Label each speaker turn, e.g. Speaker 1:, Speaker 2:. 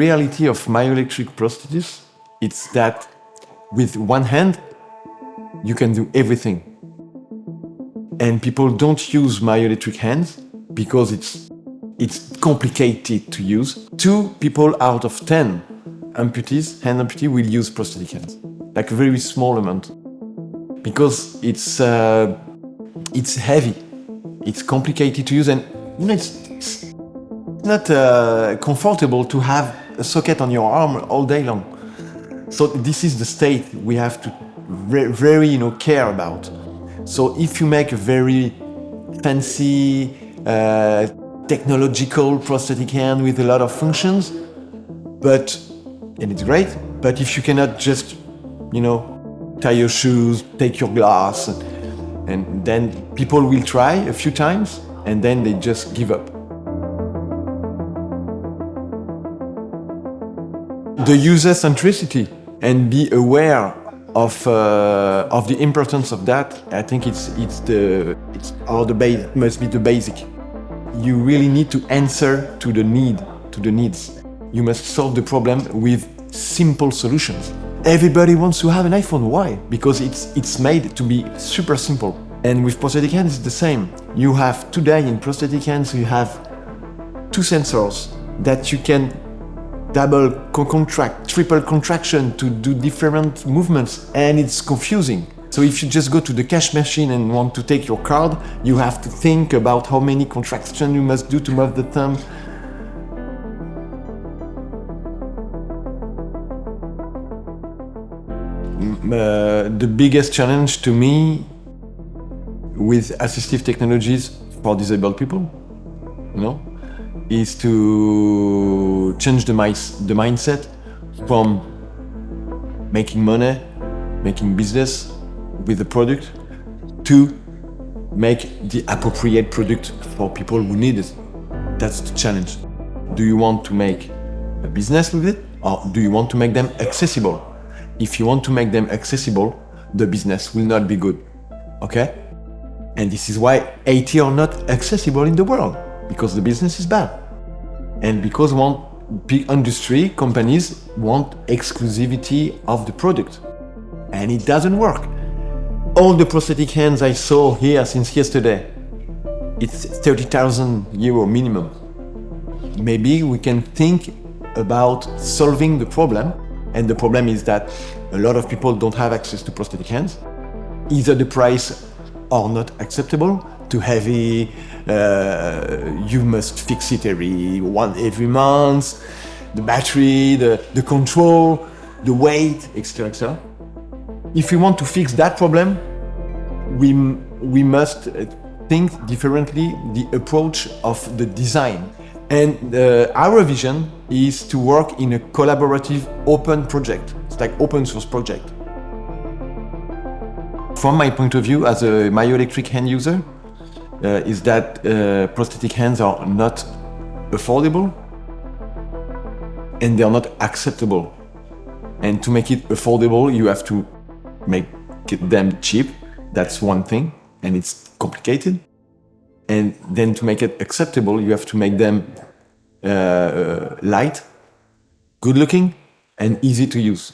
Speaker 1: reality of myoelectric prosthesis, it's that with one hand, you can do everything. And people don't use myoelectric hands because it's complicated to use. 2 people out of 10 amputees, hand amputee, will use prosthetic hands, like a very small amount, because it's heavy, it's complicated to use, and it's not comfortable to have a socket on your arm all day long. So this is the state we have to very care about. So if you make a very fancy technological prosthetic hand with a lot of functions, and it's great, but if you cannot just tie your shoes, take your glass, and then people will try a few times and then they just give up. The user centricity and be aware of the importance of that. I think must be the basic. You really need to answer to the needs. You must solve the problem with simple solutions. Everybody wants to have an iPhone. Why? Because it's made to be super simple. And with prosthetic hands, it's the same. You have today in prosthetic hands, you have 2 sensors that you can double contract, triple contraction to do different movements, and it's confusing. So if you just go to the cash machine and want to take your card, you have to think about how many contractions you must do to move the thumb. The biggest challenge to me with assistive technologies for disabled people, is to change the mindset from making money, making business with the product, to make the appropriate product for people who need it. That's the challenge. Do you want to make a business with it, or do you want to make them accessible? If you want to make them accessible, the business will not be good, okay? And this is why 80 are not accessible in the world, because the business is bad. And because big industry companies want exclusivity of the product. And it doesn't work. All the prosthetic hands I saw here since yesterday, it's 30,000 euro minimum. Maybe we can think about solving the problem. And the problem is that a lot of people don't have access to prosthetic hands. Either the price are not acceptable, too heavy, you must fix it every month, the battery, the control, the weight, etc., etc. If we want to fix that problem, we must think differently the approach of the design. And our vision is to work in a collaborative open project. It's like open source project. From my point of view as a myoelectric hand user, is that prosthetic hands are not affordable and they are not acceptable. And to make it affordable, you have to make them cheap. That's one thing, and it's complicated. And then to make it acceptable, you have to make them light, good looking, and easy to use.